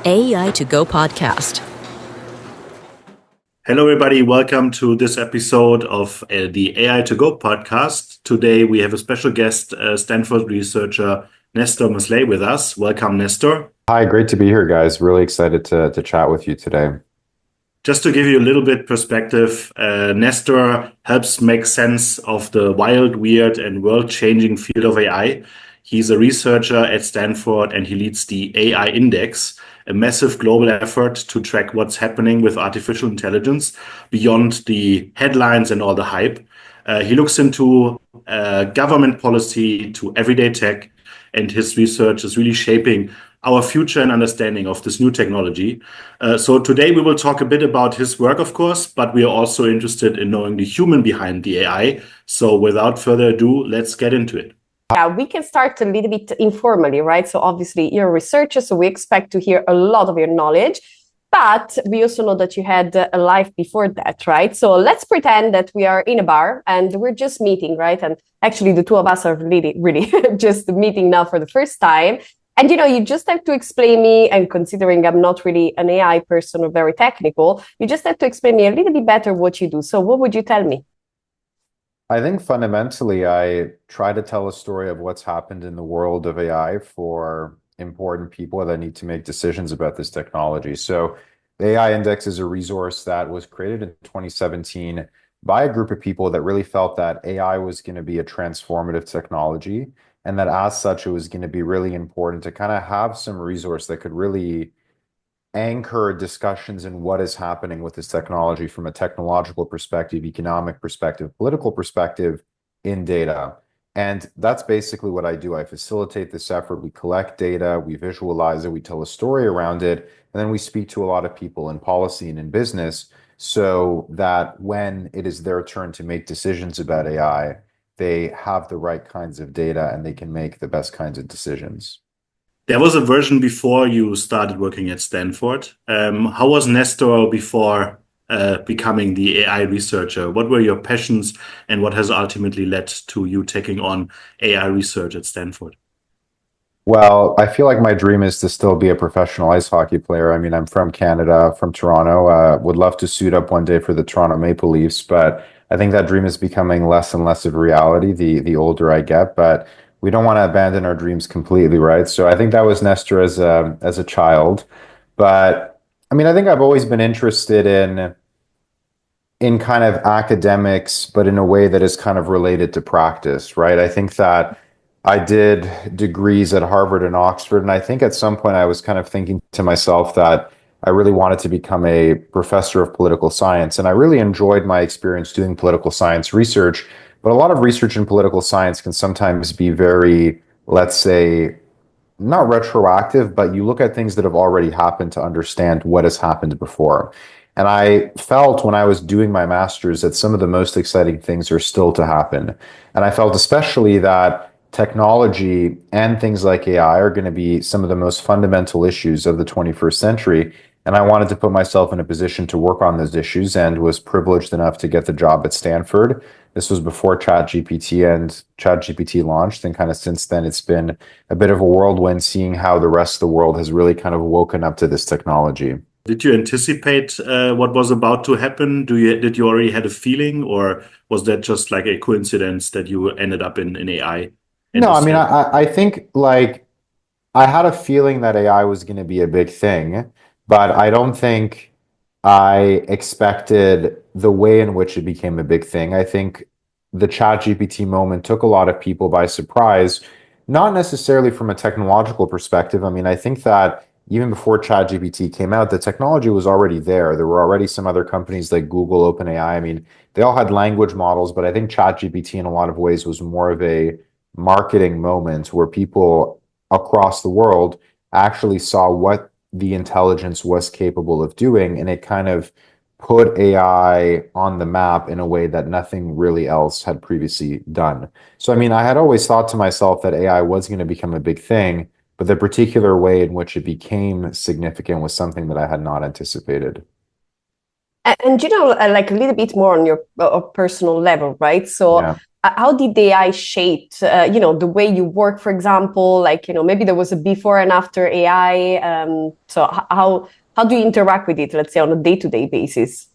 AI to Go podcast. Hello, everybody. Welcome to this episode of the AI to Go podcast. Today, we have a special guest, Stanford researcher Nestor Maslej with us. Welcome, Nestor. Hi, great to be here, guys. Really excited to chat with you today. Just to give you a little bit perspective, Nestor helps make sense of the wild, weird, and world-changing field of AI. He's a researcher at Stanford, and he leads the AI Index, a massive global effort to track what's happening with artificial intelligence beyond the headlines and all the hype. He looks into government policy to everyday tech, and his research is really shaping our future and understanding of this new technology. So today we will talk a bit about his work, of course, but we are also interested in knowing the human behind the AI. So without further ado, let's get into it. Yeah, we can start a little bit informally, right? So obviously you're a researcher, so we expect to hear a lot of your knowledge, but we also know that you had a life before that, right? So let's pretend that we are in a bar and we're just meeting, right? And actually the two of us are really just meeting now for the first time. And, you just have to explain me, and considering I'm not really an AI person or very technical, you just have to explain me a little bit better what you do. So what would you tell me? I think fundamentally, I try to tell a story of what's happened in the world of AI for important people that need to make decisions about this technology. So the AI Index is a resource that was created in 2017 by a group of people that really felt that AI was going to be a transformative technology, and that as such, it was going to be really important to kind of have some resource that could really anchor discussions in what is happening with this technology from a technological perspective, economic perspective, political perspective in data. And that's basically what I do. I facilitate this effort. We collect data, we visualize it, we tell a story around it, and then we speak to a lot of people in policy and in business so that when it is their turn to make decisions about AI, they have the right kinds of data and they can make the best kinds of decisions. There was a version before you started working at Stanford. How was Nestor before becoming the AI researcher? What were your passions and what has ultimately led to you taking on AI research at Stanford? Well, I feel like my dream is to still be a professional ice hockey player. I mean, I'm from Canada, from Toronto. Would love to suit up one day for the Toronto Maple Leafs, but I think that dream is becoming less and less of a reality the older I get. But we don't want to abandon our dreams completely, right? So I think that was Nestor as a child. But I mean, I think I've always been interested in kind of academics, but in a way that is kind of related to practice, right? I think that I did degrees at Harvard and Oxford, and I think at some point I was kind of thinking to myself that I really wanted to become a professor of political science. And I really enjoyed my experience doing political science research. But a lot of research in political science can sometimes be very, let's say, not retroactive, but you look at things that have already happened to understand what has happened before. And I felt when I was doing my master's that some of the most exciting things are still to happen. And I felt especially that technology and things like AI are going to be some of the most fundamental issues of the 21st century. And I wanted to put myself in a position to work on those issues, and was privileged enough to get the job at Stanford. This was before ChatGPT, and ChatGPT launched. And kind of since then, it's been a bit of a whirlwind seeing how the rest of the world has really kind of woken up to this technology. Did you anticipate what was about to happen? Did you already had a feeling, or was that just like a coincidence that you ended up in AI? No, I mean, I think like I had a feeling that AI was going to be a big thing, but I don't think I expected the way in which it became a big thing. I think the ChatGPT moment took a lot of people by surprise, not necessarily from a technological perspective. I mean, I think that even before ChatGPT came out, the technology was already there. There were already some other companies like Google, OpenAI. I mean, they all had language models, but I think ChatGPT in a lot of ways was more of a marketing moment where people across the world actually saw what the intelligence was capable of doing, and it kind of put AI on the map in a way that nothing really else had previously done. So, I mean, I had always thought to myself that AI was going to become a big thing, but the particular way in which it became significant was something that I had not anticipated. And like a little bit more on your personal level, right? So Yeah. how did AI shape, the way you work, for example? Like, maybe there was a before and after AI. So how do you interact with it, let's say, on a day-to-day basis?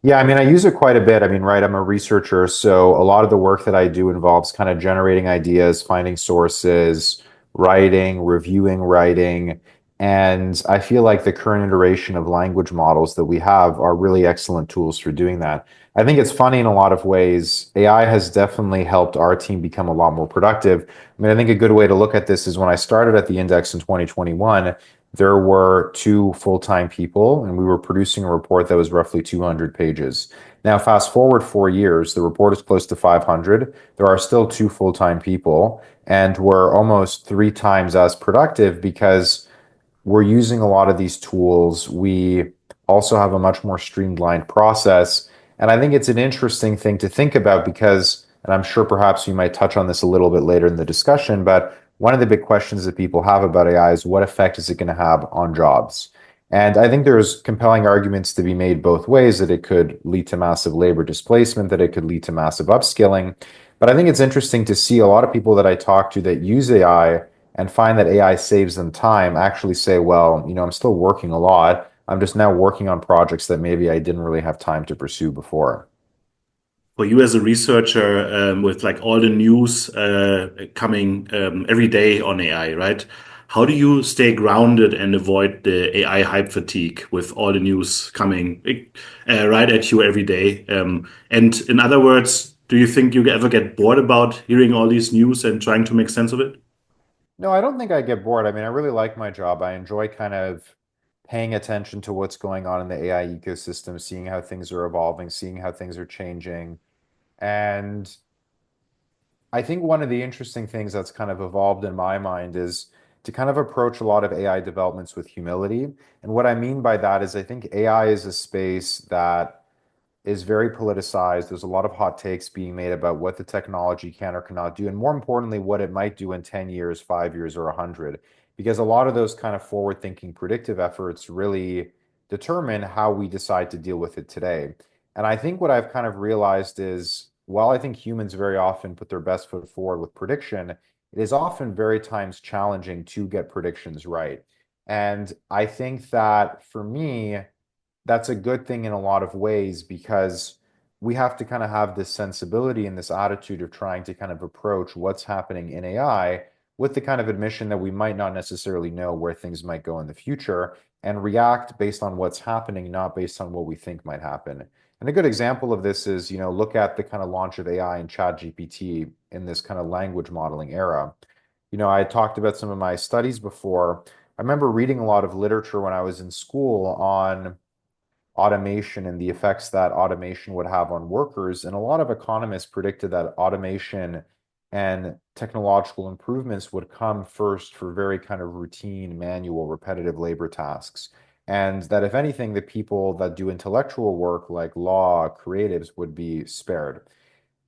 Yeah, I mean, I use it quite a bit. I mean, right, I'm a researcher, so a lot of the work that I do involves kind of generating ideas, finding sources, writing, reviewing writing, and I feel like the current iteration of language models that we have are really excellent tools for doing that. I think it's funny in a lot of ways. AI has definitely helped our team become a lot more productive. I mean, I think a good way to look at this is when I started at the Index in 2021, there were two full-time people, and we were producing a report that was roughly 200 pages. Now, fast forward 4 years, the report is close to 500. There are still two full-time people, and we're almost 3 times as productive because we're using a lot of these tools. We also have a much more streamlined process. And I think it's an interesting thing to think about because, and I'm sure perhaps you might touch on this a little bit later in the discussion, but one of the big questions that people have about AI is what effect is it going to have on jobs? And I think there's compelling arguments to be made both ways, that it could lead to massive labor displacement, that it could lead to massive upskilling. But I think it's interesting to see a lot of people that I talk to that use AI and find that AI saves them time actually say, well, I'm still working a lot. I'm just now working on projects that maybe I didn't really have time to pursue before. For you as a researcher, with like all the news coming every day on AI, right? How do you stay grounded and avoid the AI hype fatigue with all the news coming right at you every day? And in other words, do you think you ever get bored about hearing all these news and trying to make sense of it? No, I don't think I get bored. I mean, I really like my job. I enjoy kind of paying attention to what's going on in the AI ecosystem, seeing how things are evolving, seeing how things are changing. And I think one of the interesting things that's kind of evolved in my mind is to kind of approach a lot of AI developments with humility. And what I mean by that is I think AI is a space that is very politicized. There's a lot of hot takes being made about what the technology can or cannot do, and more importantly, what it might do in 10 years, 5 years, or 100. Because a lot of those kind of forward-thinking predictive efforts really determine how we decide to deal with it today. And I think what I've kind of realized is, while I think humans very often put their best foot forward with prediction, it is often very times challenging to get predictions right. And I think that for me, that's a good thing in a lot of ways because we have to kind of have this sensibility and this attitude of trying to kind of approach what's happening in AI with the kind of admission that we might not necessarily know where things might go in the future and react based on what's happening, not based on what we think might happen. And a good example of this is, look at the kind of launch of AI and ChatGPT in this kind of language modeling era. I talked about some of my studies before. I remember reading a lot of literature when I was in school on automation and the effects that automation would have on workers. And a lot of economists predicted that automation and technological improvements would come first for very kind of routine, manual, repetitive labor tasks. And that if anything, the people that do intellectual work like law, creatives would be spared.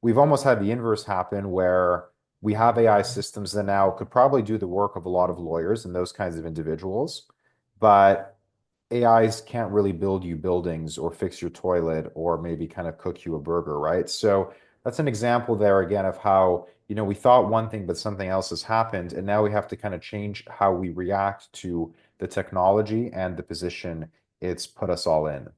We've almost had the inverse happen where we have AI systems that now could probably do the work of a lot of lawyers and those kinds of individuals, but AIs can't really build you buildings or fix your toilet or maybe kind of cook you a burger, right? So that's an example there again of how, we thought one thing, but something else has happened. And now we have to kind of change how we react to the technology and the position it's put us all in.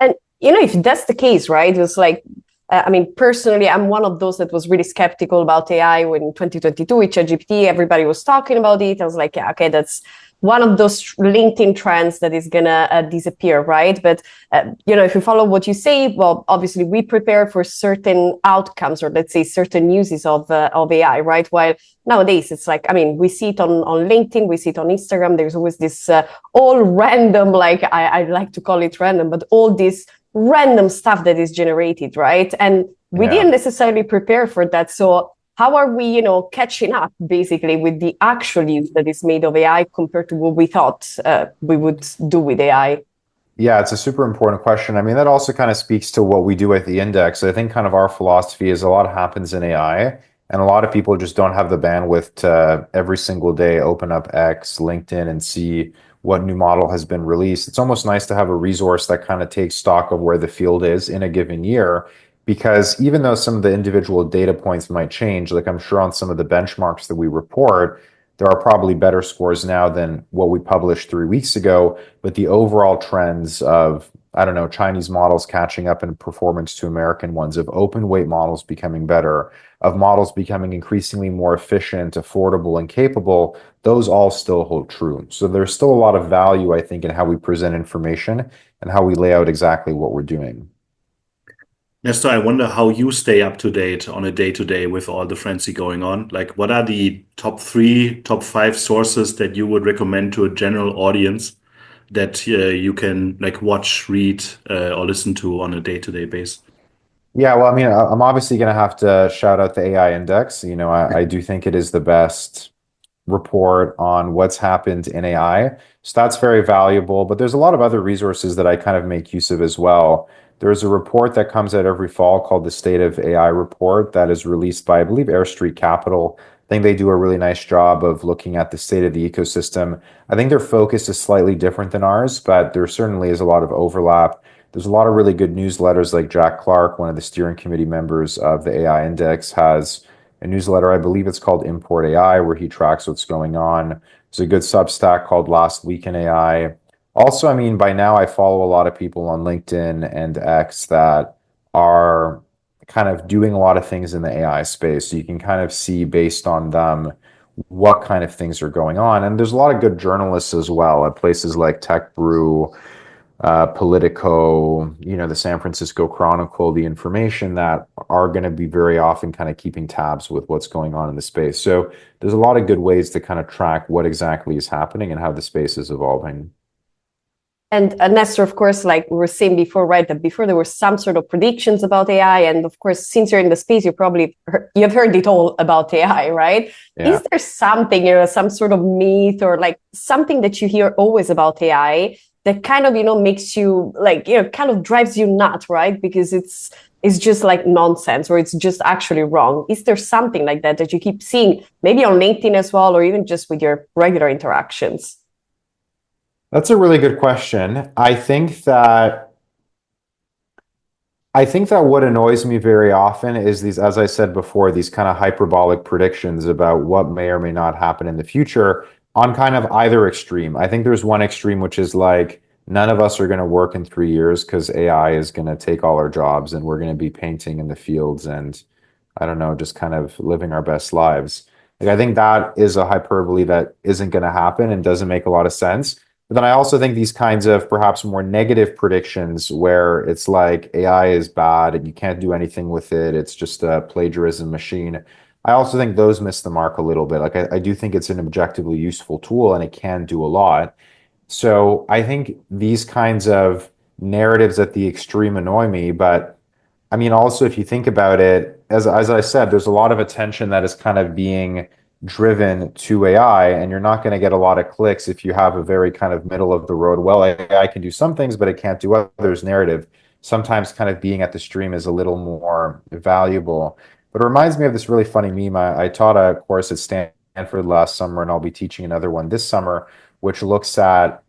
And if that's the case, right? It was like, I mean, personally, I'm one of those that was really skeptical about AI when 2022 with ChatGPT, everybody was talking about it. I was like, yeah, okay, that's one of those LinkedIn trends that is gonna disappear, right? But if you follow what you say, well, obviously we prepare for certain outcomes, or let's say certain uses of AI, right? While nowadays it's like, I mean, we see it on LinkedIn, we see it on Instagram. There's always this all random, like I like to call it random, but all this random stuff that is generated, right? And we didn't necessarily prepare for that. So how are we, catching up basically with the actual use that is made of AI compared to what we thought we would do with AI? Yeah, it's a super important question. I mean, that also kind of speaks to what we do at the Index. I think kind of our philosophy is a lot happens in AI, and a lot of people just don't have the bandwidth to every single day open up X, LinkedIn, and see what new model has been released. It's almost nice to have a resource that kind of takes stock of where the field is in a given year. because even though some of the individual data points might change, like I'm sure on some of the benchmarks that we report, there are probably better scores now than what we published 3 weeks ago, but the overall trends of, I don't know, Chinese models catching up in performance to American ones, of open weight models becoming better, of models becoming increasingly more efficient, affordable, and capable, those all still hold true. So there's still a lot of value, I think, in how we present information and how we lay out exactly what we're doing. Nestor, I wonder how you stay up to date on a day-to-day with all the frenzy going on. Like, what are the top 3, top 5 sources that you would recommend to a general audience that you can like watch, read, or listen to on a day-to-day basis? Yeah, well, I mean, I'm obviously going to have to shout out the AI index. I do think it is the best report on what's happened in AI. So that's very valuable. But there's a lot of other resources that I kind of make use of as well. There's a report that comes out every fall called the State of AI Report that is released by, I believe, Air Street Capital. I think they do a really nice job of looking at the state of the ecosystem. I think their focus is slightly different than ours, but there certainly is a lot of overlap. There's a lot of really good newsletters, like Jack Clark, one of the steering committee members of the AI Index, has a newsletter, I believe it's called Import AI, where he tracks what's going on. There's a good Substack called Last Week in AI. Also, I mean, by now I follow a lot of people on LinkedIn and X that are kind of doing a lot of things in the AI space. So you can kind of see based on them what kind of things are going on. And there's a lot of good journalists as well at places like Tech Brew, Politico, the San Francisco Chronicle, the Information, that are going to be very often kind of keeping tabs with what's going on in the space. So there's a lot of good ways to kind of track what exactly is happening and how the space is evolving. And Nestor, of course, like we were saying before, right, that before there were some sort of predictions about AI. And of course, since you're in the space, you've heard it all about AI, right? Yeah. Is there something, some sort of myth or like something that you hear always about AI that kind of, makes you like, kind of drives you nuts, right? Because it's just like nonsense or it's just actually wrong. Is there something like that you keep seeing, maybe on LinkedIn as well, or even just with your regular interactions? That's a really good question. I think that what annoys me very often is these, as I said before, these kind of hyperbolic predictions about what may or may not happen in the future on kind of either extreme. I think there's one extreme, which is like, none of us are going to work in 3 years because AI is going to take all our jobs and we're going to be painting in the fields and, I don't know, just kind of living our best lives. Like, I think that is a hyperbole that isn't going to happen and doesn't make a lot of sense. But then I also think these kinds of perhaps more negative predictions where it's like AI is bad and you can't do anything with it, it's just a plagiarism machine. I also think those miss the mark a little bit. Like, I do think it's an objectively useful tool and it can do a lot. So I think these kinds of narratives at the extreme annoy me, but I mean, also, if you think about it, as I said, there's a lot of attention that is kind of being driven to AI, and you're not going to get a lot of clicks if you have a very kind of middle of the road, well, AI can do some things, but it can't do others narrative. Sometimes kind of being at the stream is a little more valuable. But it reminds me of this really funny meme. I taught a course at Stanford last summer, and I'll be teaching another one this summer, which looks at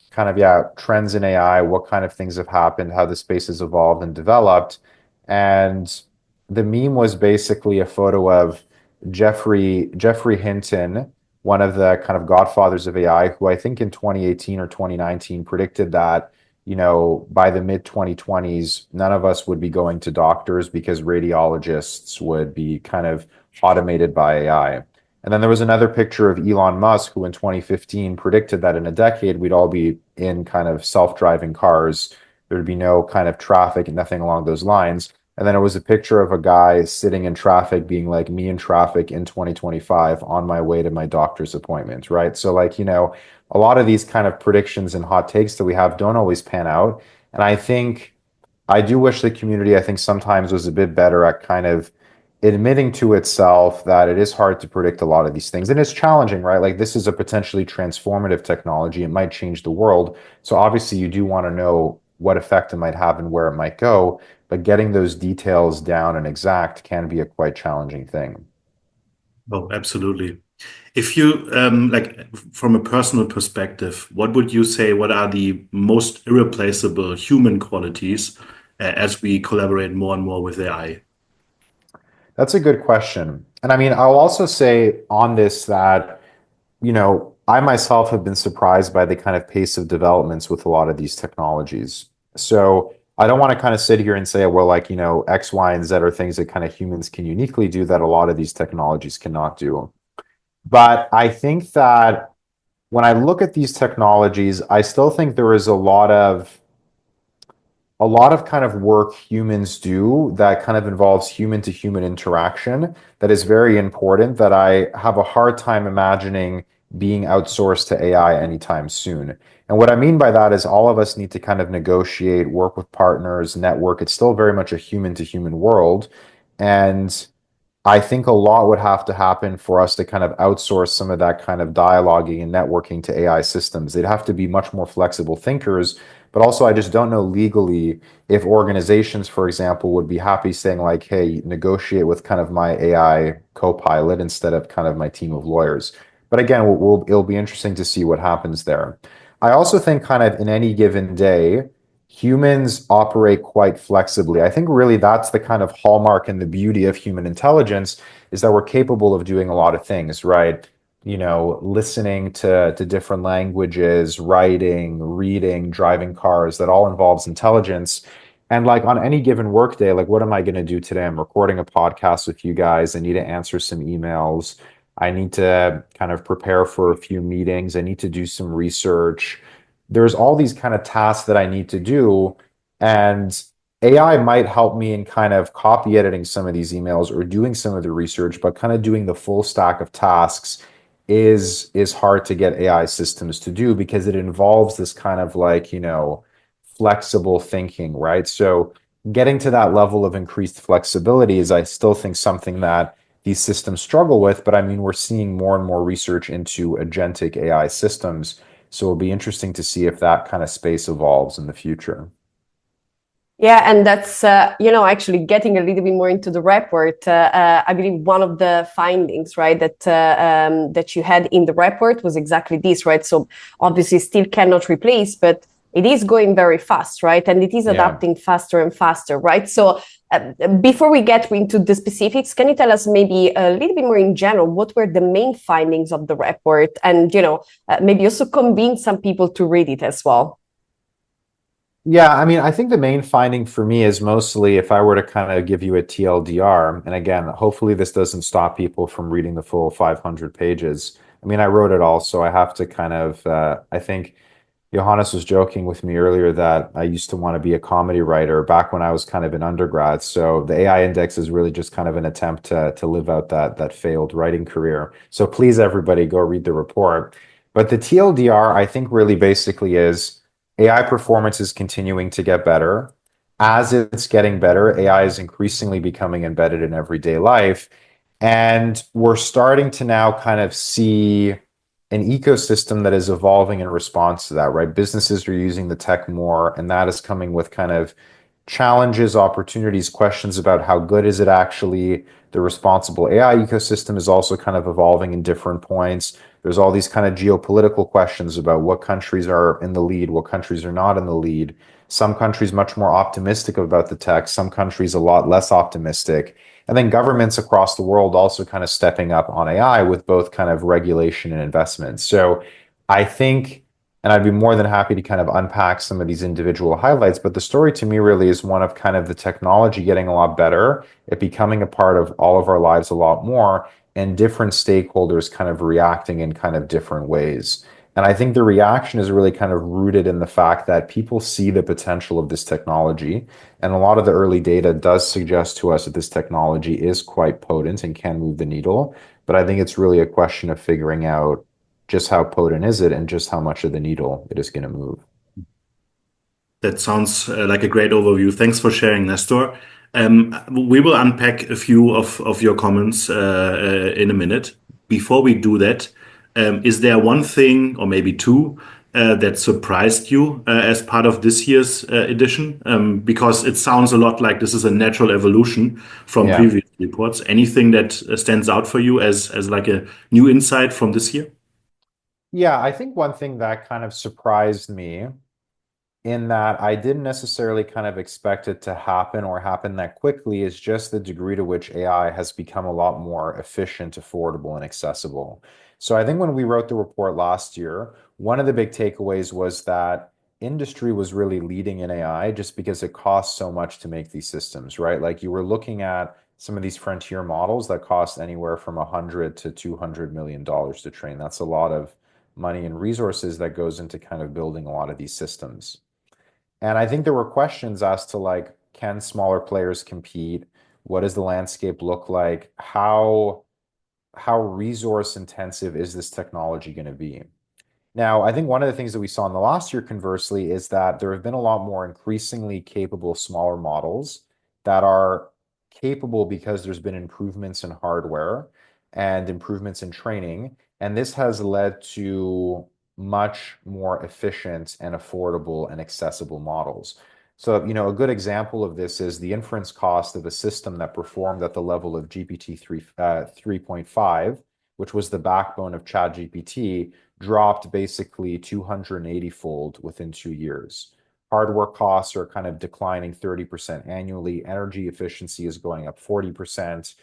kind of, yeah, trends in AI, what kind of things have happened, how the space has evolved and developed. And the meme was basically a photo of Jeffrey Hinton, one of the kind of godfathers of AI, who I think in 2018 or 2019 predicted that, by the mid 2020s, none of us would be going to doctors because radiologists would be kind of automated by AI. And then there was another picture of Elon Musk, who in 2015 predicted that in a decade, we'd all be in kind of self-driving cars. There'd be no kind of traffic and nothing along those lines. And then it was a picture of a guy sitting in traffic being like, me in traffic in 2025 on my way to my doctor's appointment, right? So like, a lot of these kind of predictions and hot takes that we have don't always pan out. And I do wish the community, I think, sometimes was a bit better at kind of admitting to itself that it is hard to predict a lot of these things. And it's challenging, right? Like, this is a potentially transformative technology. It might change the world. So obviously you do want to know what effect it might have and where it might go, but getting those details down and exact can be a quite challenging thing. Oh, absolutely. If you like from a personal perspective, what would you say, what are the most irreplaceable human qualities as we collaborate more and more with AI? That's a good question. And I mean, I'll also say on this that, I myself have been surprised by the kind of pace of developments with a lot of these technologies. So I don't want to kind of sit here and say, well, like, X, Y, and Z are things that kind of humans can uniquely do that a lot of these technologies cannot do. But I think that when I look at these technologies, I still think there is a lot of kind of work humans do that kind of involves human to human interaction that is very important that I have a hard time imagining being outsourced to AI anytime soon. And what I mean by that is all of us need to kind of negotiate, work with partners, network. It's still very much a human to human world. And I think a lot would have to happen for us to kind of outsource some of that kind of dialoguing and networking to AI systems. They'd have to be much more flexible thinkers, but also I just don't know legally if organizations, for example, would be happy saying like, hey, negotiate with kind of my AI co-pilot instead of kind of my team of lawyers. But again, it'll be interesting to see what happens there. I also think kind of in any given day, humans operate quite flexibly. I think really that's the kind of hallmark and the beauty of human intelligence is that we're capable of doing a lot of things, right? Listening to different languages, writing, reading, driving cars, that all involves intelligence. And like on any given workday, like what am I going to do today? I'm recording a podcast with you guys. I need to answer some emails. I need to kind of prepare for a few meetings. I need to do some research. There's all these kind of tasks that I need to do. And AI might help me in kind of copy editing some of these emails or doing some of the research, but kind of doing the full stack of tasks is hard to get AI systems to do because it involves this kind of like, flexible thinking, right? So getting to that level of increased flexibility is, I still think, something that these systems struggle with. But I mean, we're seeing more and more research into agentic AI systems. So it'll be interesting to see if that kind of space evolves in the future. Yeah, and that's actually getting a little bit more into the report. I believe one of the findings, right, that you had in the report was exactly this, right? So obviously, still cannot replace, but it is going very fast, right? And it is adapting faster and faster, right? So before we get into the specifics, can you tell us maybe a little bit more in general what were the main findings of the report, and maybe also convince some people to read it as well? Yeah, I mean, I think the main finding for me is mostly if I were to kind of give you a TLDR, and again, hopefully this doesn't stop people from reading the full 500 pages. I mean, I wrote it all, so I have to kind of, I think Johannes was joking with me earlier that I used to want to be a comedy writer back when I was kind of in undergrad. So the AI index is really just kind of an attempt to live out that failed writing career. So please, everybody, go read the report. But the TLDR, I think, really basically is AI performance is continuing to get better. As it's getting better, AI is increasingly becoming embedded in everyday life. And we're starting to now kind of see an ecosystem that is evolving in response to that, right? Businesses are using the tech more, and that is coming with kind of challenges, opportunities, questions about how good is it actually. The responsible AI ecosystem is also kind of evolving in different points. There's all these kind of geopolitical questions about what countries are in the lead, what countries are not in the lead. Some countries much more optimistic about the tech, some countries a lot less optimistic. And then governments across the world also kind of stepping up on AI with both kind of regulation and investment. So I think, and I'd be more than happy to kind of unpack some of these individual highlights, but the story to me really is one of kind of the technology getting a lot better, it becoming a part of all of our lives a lot more, and different stakeholders kind of reacting in kind of different ways. And I think the reaction is really kind of rooted in the fact that people see the potential of this technology. And a lot of the early data does suggest to us that this technology is quite potent and can move the needle. But I think it's really a question of figuring out just how potent is it and just how much of the needle it is going to move. That sounds like a great overview. Thanks for sharing, Nestor. We will unpack a few of your comments in a minute. Before we do that, is there one thing or maybe two that surprised you as part of this year's edition? Because it sounds a lot like this is a natural evolution from Yeah. previous reports. Anything that stands out for you as like a new insight from this year? Yeah, I think one thing that kind of surprised me in that I didn't necessarily kind of expect it to happen or happen that quickly. Is just the degree to which AI has become a lot more efficient, affordable, and accessible. So I think when we wrote the report last year, one of the big takeaways was that industry was really leading in AI just because it costs so much to make these systems, right? Like you were looking at some of these frontier models that cost anywhere from 100 to $200 million to train. That's a lot of money and resources that goes into kind of building a lot of these systems. And I think there were questions as to like, can smaller players compete? What does the landscape look like? How resource intensive is this technology going to be? Now, I think one of the things that we saw in the last year, conversely, is that there have been a lot more increasingly capable smaller models that are capable because there's been improvements in hardware and improvements in training. And this has led to much more efficient and affordable and accessible models. So, a good example of this is the inference cost of a system that performed at the level of GPT-3, 3.5, which was the backbone of ChatGPT, dropped basically 280-fold within 2 years. Hardware costs are kind of declining 30% annually. Energy efficiency is going up 40%.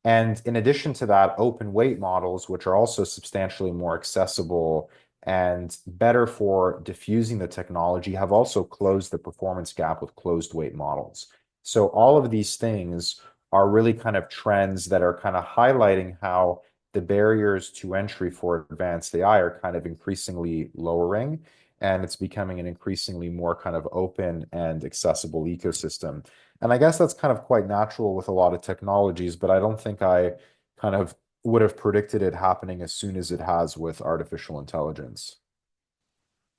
And in addition to that, open weight models, which are also substantially more accessible and better for diffusing the technology, have also closed the performance gap with closed weight models. So all of these things are really kind of trends that are kind of highlighting how the barriers to entry for advanced AI are kind of increasingly lowering, and it's becoming an increasingly more kind of open and accessible ecosystem. And I guess that's kind of quite natural with a lot of technologies, but I don't think I kind of would have predicted it happening as soon as it has with artificial intelligence.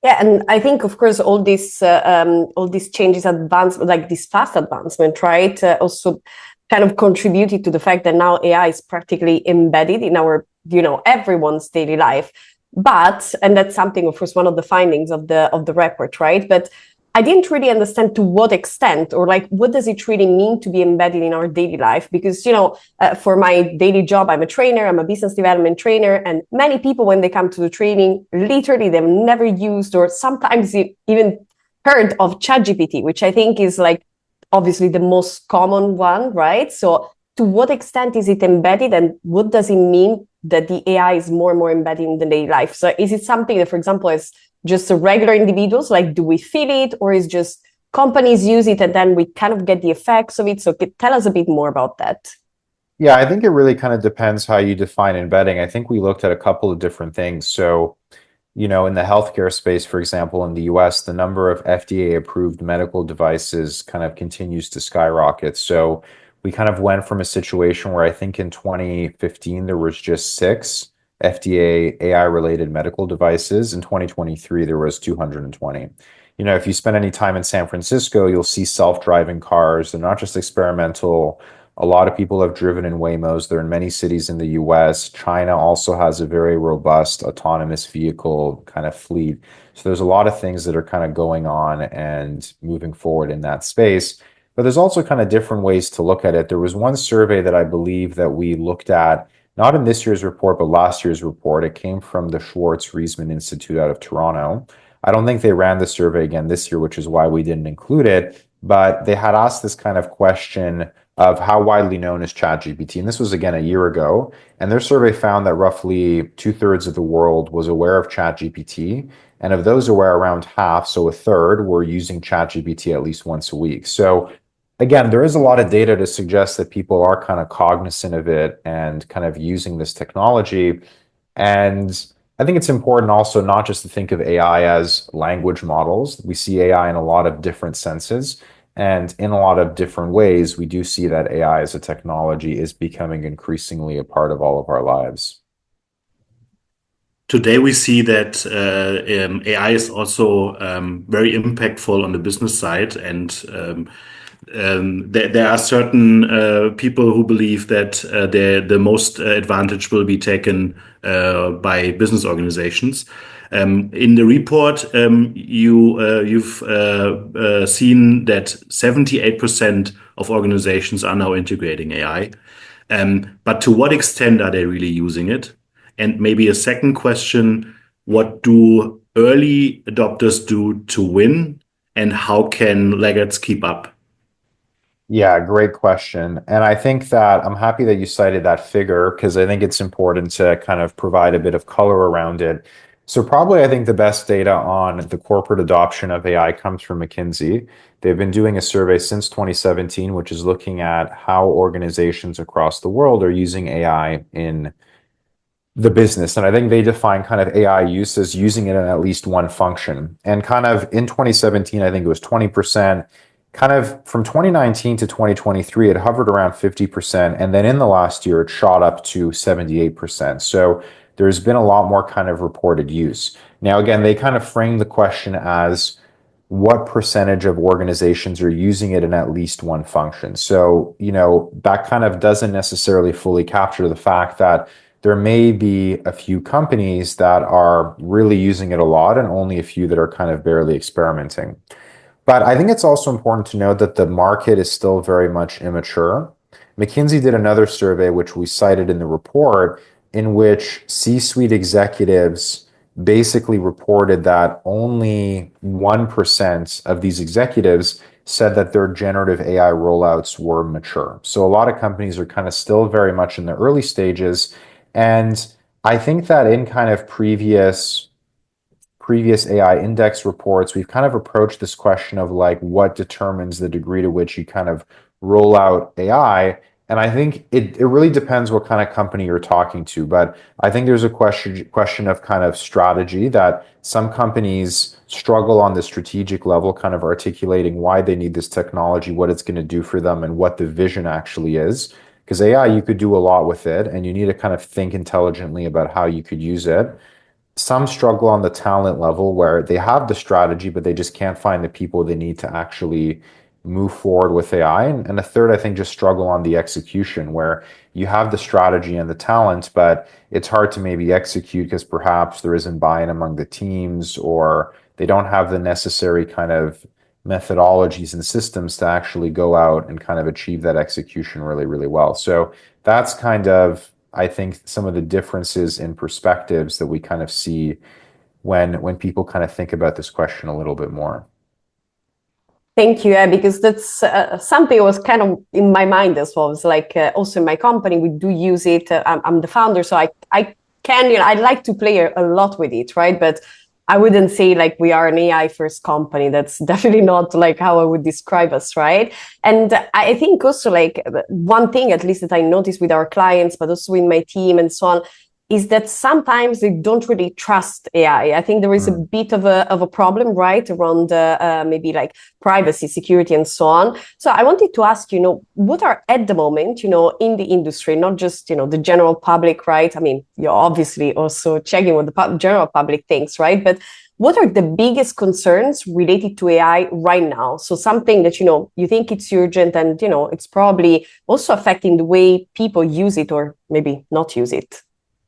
Yeah, and I think, of course, all these changes, like this fast advancement, right, also kind of contributed to the fact that now AI is practically embedded in our, everyone's daily life. But, and that's something, of course, one of the findings of the report, right? But I didn't really understand to what extent, or like, what does it really mean to be embedded in our daily life? Because, for my daily job, I'm a trainer, I'm a business development trainer. And many people, when they come to the training, literally they've never used or sometimes even heard of ChatGPT, which I think is like obviously the most common one, right? So to what extent is it embedded, and what does it mean that the AI is more and more embedded in the daily life? So is it something that, for example, is just regular individuals, like do we feel it, or is just companies use it and then we kind of get the effects of it? So tell us a bit more about that. Yeah, I think it really kind of depends how you define embedding. I think we looked at a couple of different things. So, in the healthcare space, for example, in the US, the number of FDA approved medical devices kind of continues to skyrocket. So we kind of went from a situation where I think in 2015 there was just 6 FDA AI related medical devices. In 2023, there was 220. If you spend any time in San Francisco, you'll see self-driving cars. They're not just experimental. A lot of people have driven in Waymos. They're in many cities in the US. China also has a very robust autonomous vehicle kind of fleet. So there's a lot of things that are kind of going on and moving forward in that space. But there's also kind of different ways to look at it. There was one survey that I believe that we looked at, not in this year's report, but last year's report. It came from the Schwartz-Reisman Institute out of Toronto. I don't think they ran the survey again this year, which is why we didn't include it. But they had asked this kind of question of how widely known is ChatGPT. And this was, again, a year ago. And their survey found that roughly 2/3 of the world was aware of ChatGPT. And of those aware, around half, so a third, were using ChatGPT at least once a week. So again, there is a lot of data to suggest that people are kind of cognizant of it and kind of using this technology. And I think it's important also not just to think of AI as language models. We see AI in a lot of different senses. And in a lot of different ways, we do see that AI as a technology is becoming increasingly a part of all of our lives. Today, we see that AI is also very impactful on the business side, and there are certain people who believe that the most advantage will be taken by business organizations. In the report, you've seen that 78% of organizations are now integrating AI. But to what extent are they really using it? And maybe a second question, what do early adopters do to win? and how can laggards keep up? Yeah, great question. And I think that I'm happy that you cited that figure because I think it's important to kind of provide a bit of color around it. So, probably I think the best data on the corporate adoption of AI comes from McKinsey. They've been doing a survey since 2017, which is looking at how organizations across the world are using AI in the business. And I think they define kind of AI use as using it in at least one function. And kind of in 2017, I think it was 20%. Kind of from 2019 to 2023, it hovered around 50%. And then in the last year, it shot up to 78%. So there's been a lot more kind of reported use. Now, again, they kind of frame the question as what percentage of organizations are using it in at least one function. So, that kind of doesn't necessarily fully capture the fact that there may be a few companies that are really using it a lot and only a few that are kind of barely experimenting. But I think it's also important to note that the market is still very much immature. McKinsey did another survey, which we cited in the report, in which C-suite executives basically reported that only 1% of these executives said that their generative AI rollouts were mature. So a lot of companies are kind of still very much in the early stages. And I think that in kind of previous AI index reports, we've kind of approached this question of like what determines the degree to which you kind of roll out AI. And I think it really depends what kind of company you're talking to. But I think there's a question of kind of strategy that some companies struggle on the strategic level, kind of articulating why they need this technology, what it's going to do for them, and what the vision actually is. Because AI, you could do a lot with it, and you need to kind of think intelligently about how you could use it. Some struggle on the talent level where they have the strategy, but they just can't find the people they need to actually move forward with AI. And a third, I think, just struggle on the execution where you have the strategy and the talent, but it's hard to maybe execute because perhaps there isn't buy-in among the teams or they don't have the necessary kind of methodologies and systems to actually go out and kind of achieve that execution really, really well. So that's kind of, I think, some of the differences in perspectives that we kind of see when people kind of think about this question a little bit more. Thank you. Yeah, because that's something that was kind of in my mind as well. It's like also in my company, we do use it. I'm the founder, so I can, I like to play a lot with it, right? But I wouldn't say like we are an AI first company. That's definitely not like how I would describe us, right? And I think also like one thing, at least that I notice with our clients, but also in my team and so on, is that sometimes they don't really trust AI. I think there is a bit of a problem, right, around maybe privacy, security, and so on. So I wanted to ask, what are at the moment, in the industry, not just, the general public, right? I mean, you're obviously also checking what the general public thinks, right? But what are the biggest concerns related to AI right now? So something that, you think it's urgent and, it's probably also affecting the way people use it or maybe not use it.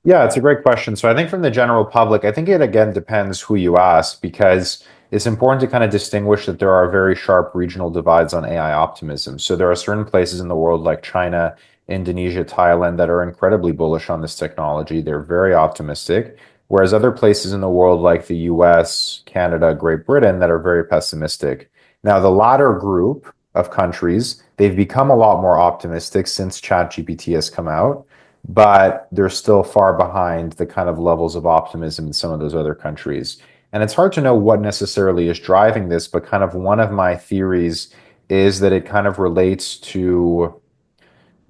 Yeah, it's a great question. So I think from the general public, I think it again depends who you ask because it's important to kind of distinguish that there are very sharp regional divides on AI optimism. So there are certain places in the world like China, Indonesia, Thailand that are incredibly bullish on this technology. They're very optimistic, whereas other places in the world like the US, Canada, Great Britain that are very pessimistic. Now, the latter group of countries, they've become a lot more optimistic since ChatGPT has come out, but they're still far behind the kind of levels of optimism in some of those other countries. And it's hard to know what necessarily is driving this, but kind of one of my theories is that it kind of relates to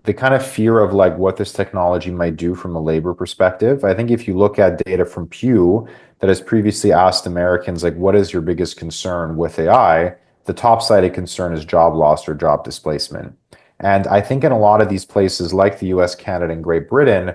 the kind of fear of like what this technology might do from a labor perspective. I think if you look at data from Pew that has previously asked Americans, like, what is your biggest concern with AI? The top cited concern is job loss or job displacement. And I think in a lot of these places like the US, Canada, and Great Britain,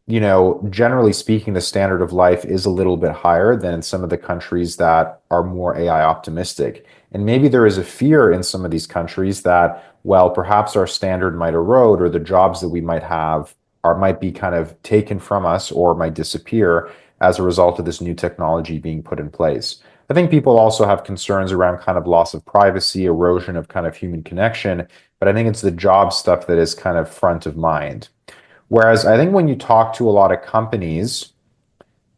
generally speaking, the standard of life is a little bit higher than in some of the countries that are more AI optimistic. And maybe there is a fear in some of these countries that, well, perhaps our standard might erode or the jobs that we might have might be kind of taken from us or might disappear as a result of this new technology being put in place. I think people also have concerns around kind of loss of privacy, erosion of kind of human connection, but I think it's the job stuff that is kind of front of mind. Whereas I think when you talk to a lot of companies,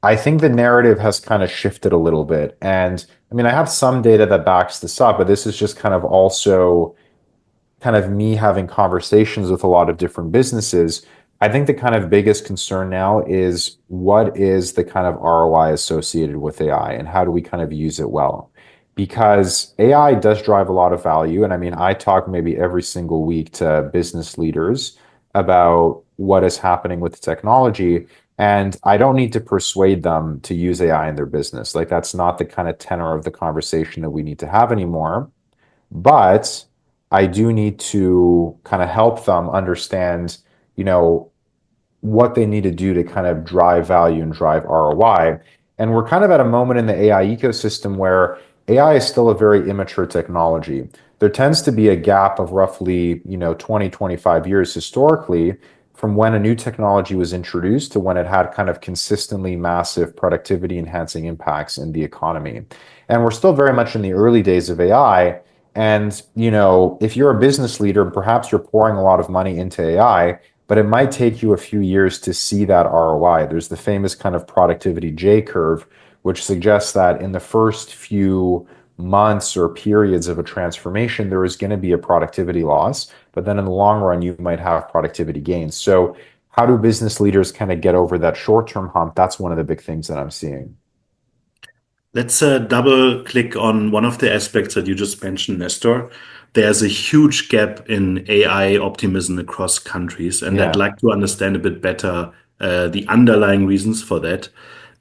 I think the narrative has kind of shifted a little bit. And I mean, I have some data that backs this up, but this is just kind of also kind of me having conversations with a lot of different businesses. I think the kind of biggest concern now is what is the kind of ROI associated with AI and how do we kind of use it well? Because AI does drive a lot of value. And I mean, I talk maybe every single week to business leaders about what is happening with the technology. And I don't need to persuade them to use AI in their business. Like, that's not the kind of tenor of the conversation that we need to have anymore. But I do need to kind of help them understand, you know, what they need to do to kind of drive value and drive ROI. And we're kind of at a moment in the AI ecosystem where AI is still a very immature technology. There tends to be a gap of roughly, 20, 25 years historically from when a new technology was introduced to when it had kind of consistently massive productivity enhancing impacts in the economy. And we're still very much in the early days of AI. And, if you're a business leader, perhaps you're pouring a lot of money into AI, but it might take you a few years to see that ROI. There's the famous kind of productivity J curve, which suggests that in the first few months or periods of a transformation, there is going to be a productivity loss, but then in the long run, you might have productivity gains. So, how do business leaders kind of get over that short-term hump? That's one of the big things that I'm seeing. Let's double click on one of the aspects that you just mentioned, Nestor. There's a huge gap in AI optimism across countries, and I'd Yeah. like to understand a bit better the underlying reasons for that.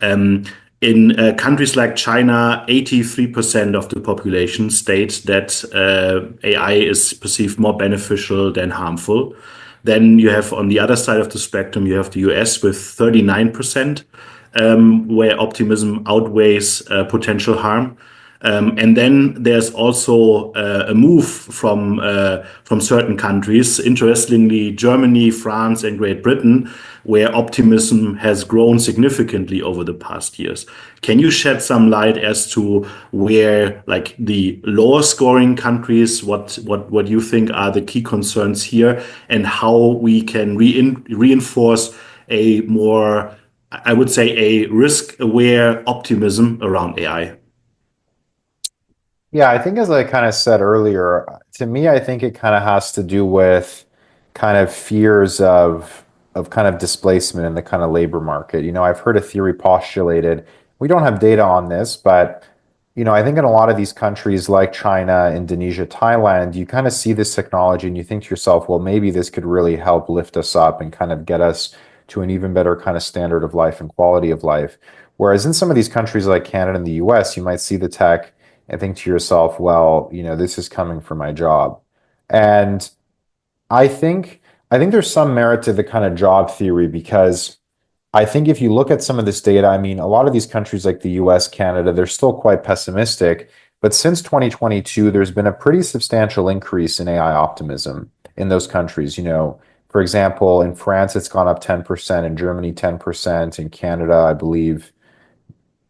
Um, in countries like China, 83% of the population state that AI is perceived more beneficial than harmful. Then you have on the other side of the spectrum, you have the US with 39%, where optimism outweighs potential harm. And then there's also a move from certain countries, interestingly, Germany, France, and Great Britain, where optimism has grown significantly over the past years. Can you shed some light as to where, like the lower scoring countries, what you think are the key concerns here, and how we can reinforce a more, I would say, a risk-aware optimism around AI? Yeah, I think as I kind of said earlier, to me, I think it kind of has to do with kind of fears of kind of displacement in the kind of labor market. I've heard a theory postulated. We don't have data on this, but I think in a lot of these countries like China, Indonesia, Thailand, you kind of see this technology and you think to yourself, well, maybe this could really help lift us up and kind of get us to an even better kind of standard of life and quality of life. Whereas in some of these countries like Canada and the US, you might see the tech and think to yourself, well, this is coming for my job. And I think I think there's some merit to the kind of job theory because I think if you look at some of this data, I mean, a lot of these countries like the US, Canada, they're still quite pessimistic. But since 2022, there's been a pretty substantial increase in AI optimism in those countries. For example, in France, it's gone up 10%, in Germany, 10%, in Canada, I believe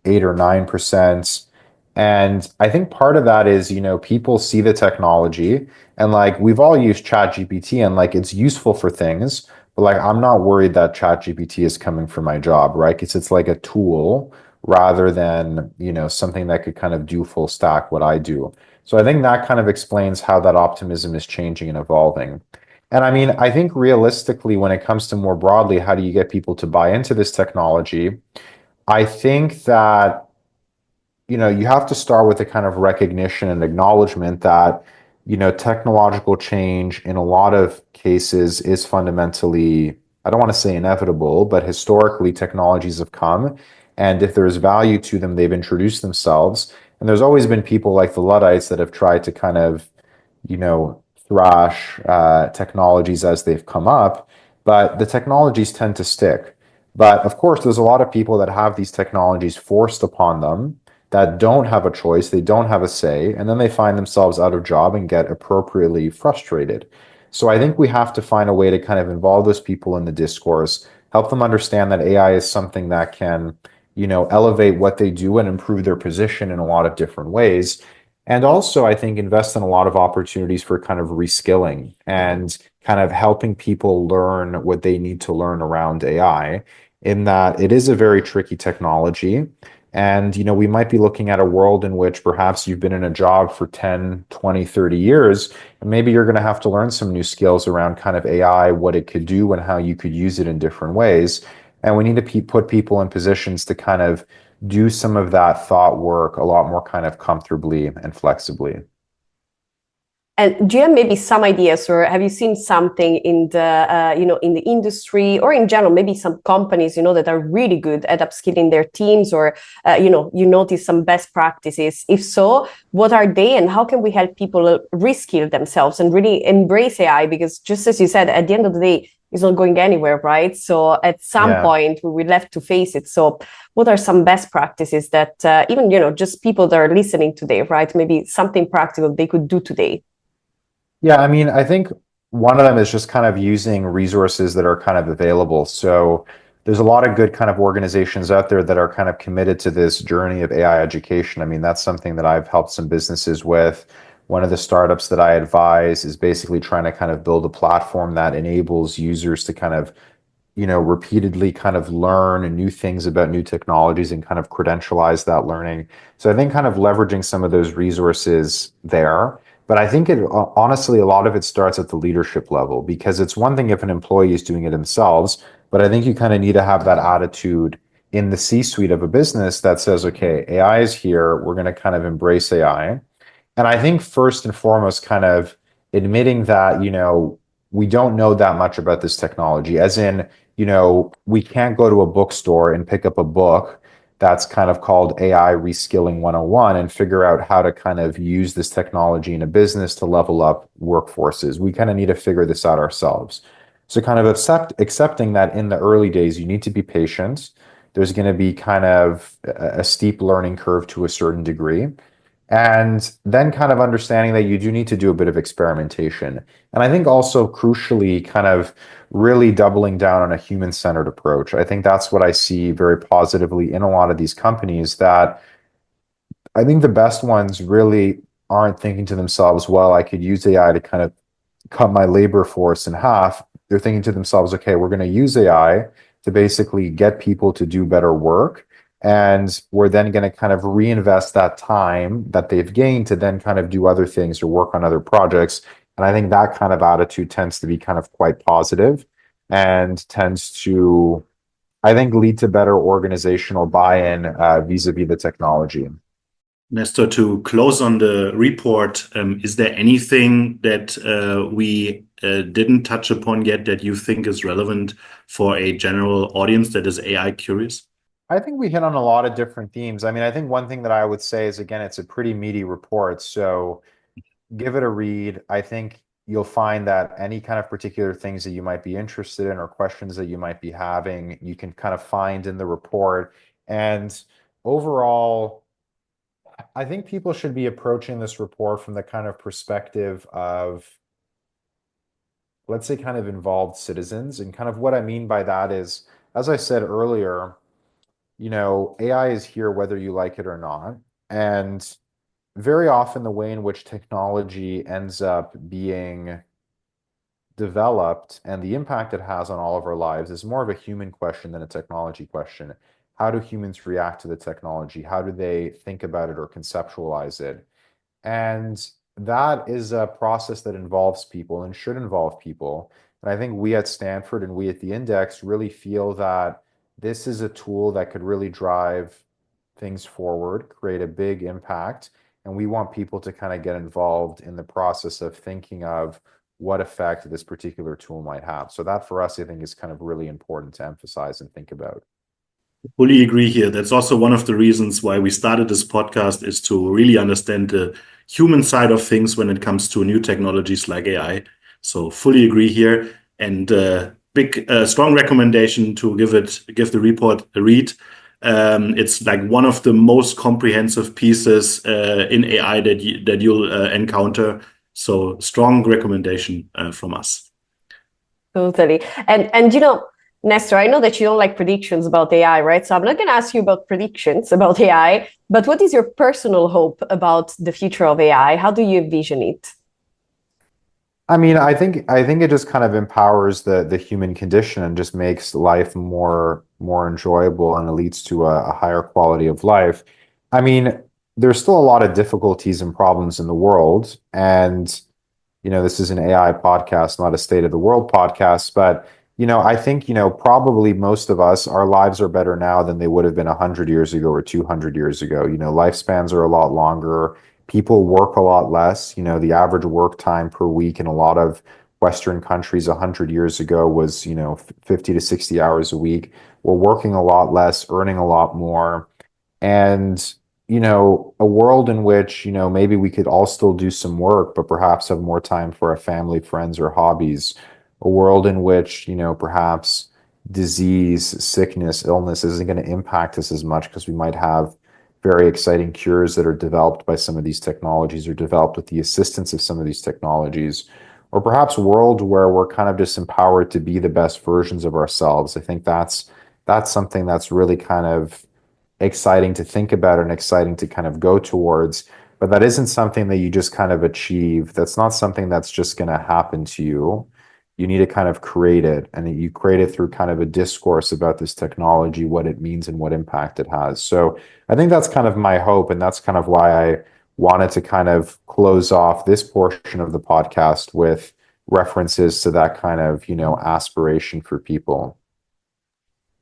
8 or 9%. And I think part of that is, people see the technology and like we've all used ChatGPT and like it's useful for things, but like I'm not worried that ChatGPT is coming for my job, right? Because it's like a tool rather than, something that could kind of do full stack what I do. So I think that kind of explains how that optimism is changing and evolving. And I mean, I think realistically, when it comes to more broadly, how do you get people to buy into this technology? I think that you have to start with a kind of recognition and acknowledgement that, technological change in a lot of cases is fundamentally, I don't want to say inevitable, but historically technologies have come. And if there's value to them, they've introduced themselves. And there's always been people like the Luddites that have tried to kind of, thrash technologies as they've come up, but the technologies tend to stick. But of course, there's a lot of people that have these technologies forced upon them that don't have a choice, they don't have a say, and then they find themselves out of job and get appropriately frustrated. So I think we have to find a way to kind of involve those people in the discourse, help them understand that AI is something that can, elevate what they do and improve their position in a lot of different ways. And also, I think invest in a lot of opportunities for kind of reskilling and kind of helping people learn what they need to learn around AI, in that it is a very tricky technology. And, we might be looking at a world in which perhaps you've been in a job for 10, 20, 30 years, and maybe you're going to have to learn some new skills around kind of AI, what it could do and how you could use it in different ways. And we need to put people in positions to kind of do some of that thought work a lot more kind of comfortably and flexibly. And do you have maybe some ideas, or have you seen something in the in the industry or in general, maybe some companies that are really good at upskilling their teams, or you notice some best practices? If so, what are they, and how can we help people reskill themselves and really embrace AI? Because just as you said, at the end of the day, it's not going anywhere, right? So at some point we will have to face it. So what are some best practices that even just people that are listening today, right? Maybe something practical they could do today. Yeah, I mean, I think one of them is just kind of using resources that are kind of available. So there's a lot of good kind of organizations out there that are kind of committed to this journey of AI education. I mean, that's something that I've helped some businesses with. One of the startups that I advise is basically trying to kind of build a platform that enables users to kind of repeatedly kind of learn new things about new technologies and kind of credentialize that learning. So I think kind of leveraging some of those resources there. But I think honestly, a lot of it starts at the leadership level, because it's one thing if an employee is doing it themselves, but I think you kind of need to have that attitude in the C-suite of a business that says, okay, AI is here. We're going to kind of embrace AI. And I think first and foremost, kind of admitting that, we don't know that much about this technology, as in, we can't go to a bookstore and pick up a book that's kind of called AI Reskilling 101 and figure out how to kind of use this technology in a business to level up workforces. We kind of need to figure this out ourselves. So kind of accepting that in the early days, you need to be patient. There's going to be kind of a steep learning curve to a certain degree. And then kind of understanding that you do need to do a bit of experimentation. And I think also crucially, kind of really doubling down on a human-centered approach. I think that's what I see very positively in a lot of these companies, that I think the best ones really aren't thinking to themselves, well, I could use AI to kind of cut my labor force in half. They're thinking to themselves, okay, we're going to use AI to basically get people to do better work. And we're then going to kind of reinvest that time that they've gained to then kind of do other things or work on other projects. And I think that kind of attitude tends to be kind of quite positive and tends to, I think, lead to better organizational buy-in vis-a-vis the technology. Nestor, to close on the report, is there anything that we didn't touch upon yet that you think is relevant for a general audience that is AI curious? I think we hit on a lot of different themes. I mean, I think one thing that I would say is, again, it's a pretty meaty report. So give it a read. I think you'll find that any kind of particular things that you might be interested in or questions that you might be having, you can kind of find in the report. And overall, I think people should be approaching this report from the kind of perspective of, let's say, kind of involved citizens. And kind of what I mean by that is, as I said earlier, AI is here whether you like it or not. And very often the way in which technology ends up being developed and the impact it has on all of our lives is more of a human question than a technology question. How do humans react to the technology? How do they think about it or conceptualize it? And that is a process that involves people and should involve people. And I think we at Stanford and we at the Index really feel that this is a tool that could really drive things forward, create a big impact. And we want people to kind of get involved in the process of thinking of what effect this particular tool might have. So that for us, I think, is kind of really important to emphasize and think about. Fully agree here. That's also one of the reasons why we started this podcast, is to really understand the human side of things when it comes to new technologies like AI. So fully agree here, and strong recommendation to give the report a read. It's like one of the most comprehensive pieces in AI that you'll encounter. So strong recommendation from us. Totally. And Nestor, I know that you don't like predictions about AI, right? So I'm not going to ask you about predictions about AI, but what is your personal hope about the future of AI? How do you envision it? I mean, I think it just kind of empowers the human condition and just makes life more enjoyable, and it leads to a higher quality of life. I mean, there's still a lot of difficulties and problems in the world, and this is an AI podcast, not a state of the world podcast, but I think, probably most of us, our lives are better now than they would have been 100 years ago or 200 years ago. Lifespans are a lot longer. People work a lot less. The average work time per week in a lot of Western countries 100 years ago was, 50 to 60 hours a week. We're working a lot less, earning a lot more. And, a world in which, maybe we could all still do some work, but perhaps have more time for our family, friends, or hobbies. A world in which, perhaps disease, sickness, illness isn't going to impact us as much because we might have very exciting cures that are developed by some of these technologies or developed with the assistance of some of these technologies. Or perhaps a world where we're kind of just empowered to be the best versions of ourselves. I think that's something that's really kind of exciting to think about and exciting to kind of go towards. But that isn't something that you just kind of achieve. That's not something that's just going to happen to you. You need to kind of create it, and you create it through kind of a discourse about this technology, what it means and what impact it has. So I think that's kind of my hope, and that's kind of why I wanted to kind of close off this portion of the podcast with references to that kind of, aspiration for people.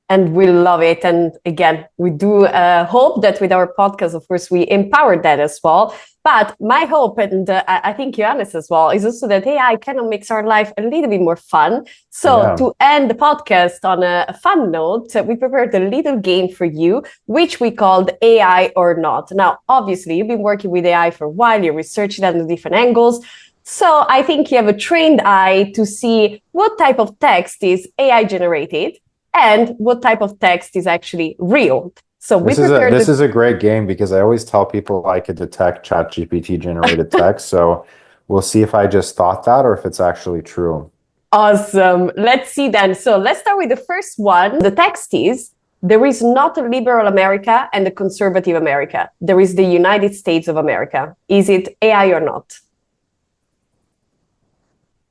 And we love it. And again, we do hope that with our podcast, of course, we empower that as well. But my hope, and I think Johannes as well, is also that AI kind of makes our life a little bit more fun. So to end the podcast on a fun note, we prepared a little game for you, which we called AI or Not. Now, obviously, you've been working with AI for a while, you researched it at different angles. So I think you have a trained eye to see what type of text is AI generated and what type of text is actually real. So this is a great game because I always tell people I could detect ChatGPT generated text. So we'll see if I just thought that or if it's actually true. Awesome. Let's see then. So let's start with the first one. The text is, there is not a liberal America and a conservative America. There is the United States of America. Is it AI or not?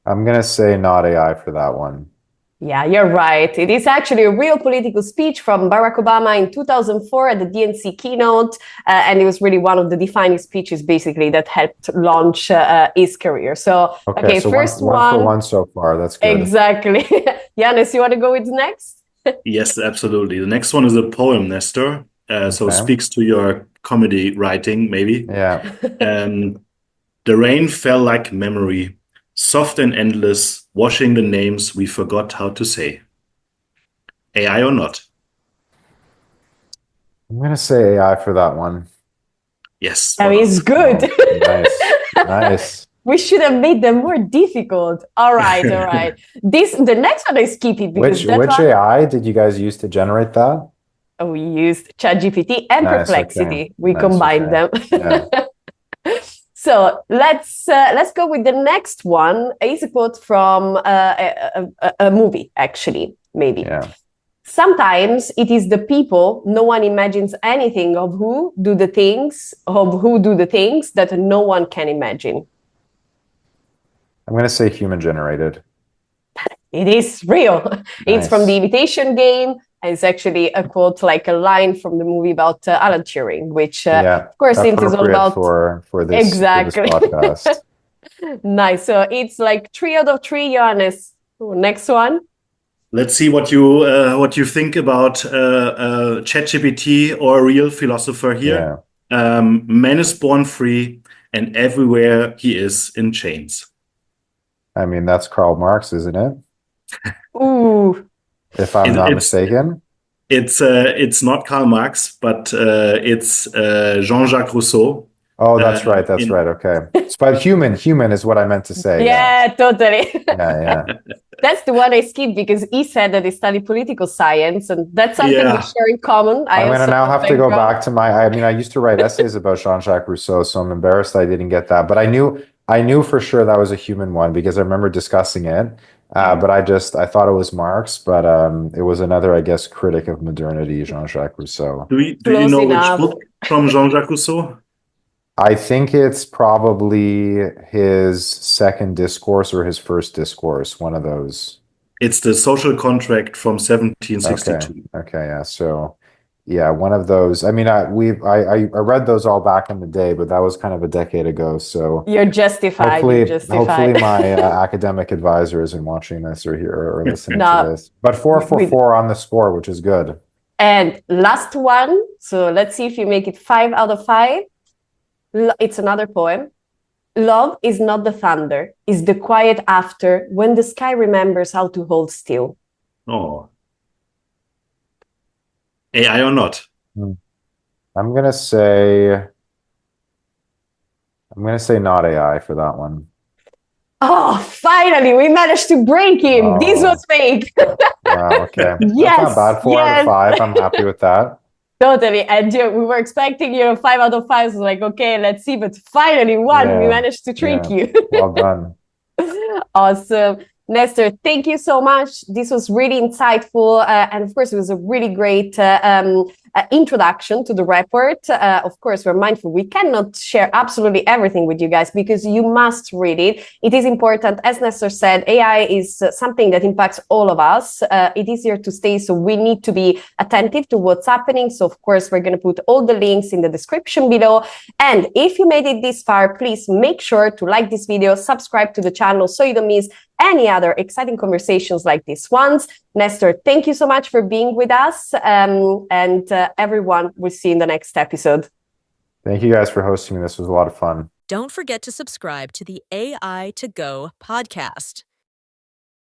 I'm going to say not AI for that one. Yeah, you're right. It is actually a real political speech from Barack Obama in 2004 at the DNC keynote. And it was really one of the defining speeches, basically, that helped launch his career. So, okay, so first one for one so far. That's good. Exactly. Yannis, you want to go with next? Yes, absolutely. The next one is a poem, Nestor. So speaks to your comedy writing, maybe. Yeah. The rain fell like memory, soft and endless, washing the names we forgot how to say. AI or not? I'm going to say AI for that one. Yes. That is good. Oh, nice. We should have made them more difficult. All right. The next one I skip it because which AI did you guys use to generate that? Oh, we used ChatGPT and Perplexity. Okay. We combined them. Yeah. So let's go with the next one. It's a quote from a movie, actually, maybe. Yeah. Sometimes it is the people, no one imagines anything of who do the things that no one can imagine. I'm going to say human generated. It is real. Nice. It's from The Imitation Game. And it's actually a quote, like a line from the movie about Alan Turing, which, of course, since it's all about for this, exactly. For this podcast. Nice. So it's like 3 out of 3, Johannes. Next one. Let's see what you think about ChatGPT or a real philosopher here. Yeah. Man is born free, and everywhere he is in chains. I mean, that's Karl Marx, isn't it? Ooh. If I'm not mistaken. It's not Karl Marx, but it's Jean-Jacques Rousseau. Oh, that's right. That's right. Okay. But human is what I meant to say. Yeah, totally. Yeah. That's the one I skipped because he said that he studied political science, and that's something we share in common. I'm going to now have to go back to I used to write essays about Jean-Jacques Rousseau, so I'm embarrassed I didn't get that. But I knew for sure that was a human one because I remember discussing it. But I thought it was Marx, but it was another, I guess, critic of modernity, Jean-Jacques Rousseau. Do you know which book from Jean-Jacques Rousseau? I think it's probably his second discourse or his first discourse, one of those. It's the social contract from Okay. 1762. Okay. Yeah. So, yeah, one of those. I mean, I read those all back in the day, but that was kind of a decade ago. So You're justified. You're hopefully justified. my academic advisor isn't watching this or here or listening to No, this. But four for with, four on the score, which is good. and last one. So let's see if you make it 5 out of 5. It's another poem. Love is not the thunder, is the quiet after when the sky remembers how to hold still. Oh, AI or not? Hmm. I'm gonna say not AI for that one. Oh, finally, we managed to break him. This Oh, was fake. wow, okay. That's not Yes, bad. 4 out of 5. I'm happy with that. totally. And we were expecting, 5 out of 5. So like, okay, let's see. But finally, one, we Yeah, managed to trick yeah. you. Well done. Awesome. Nestor, thank you so much. This was really insightful. And of course, it was a really great introduction to the report. Of course, we're mindful we cannot share absolutely everything with you guys because you must read it. It is important. As Nestor said, AI is something that impacts all of us. It is here to stay. So we need to be attentive to what's happening. So, of course, we're going to put all the links in the description below. And if you made it this far, please make sure to like this video, subscribe to the channel so you don't miss any other exciting conversations like this ones. Nestor, thank you so much for being with us. And everyone, we'll see you in the next episode. Thank you guys for hosting me. This was a lot of fun. Don't forget to subscribe to the AI to Go podcast.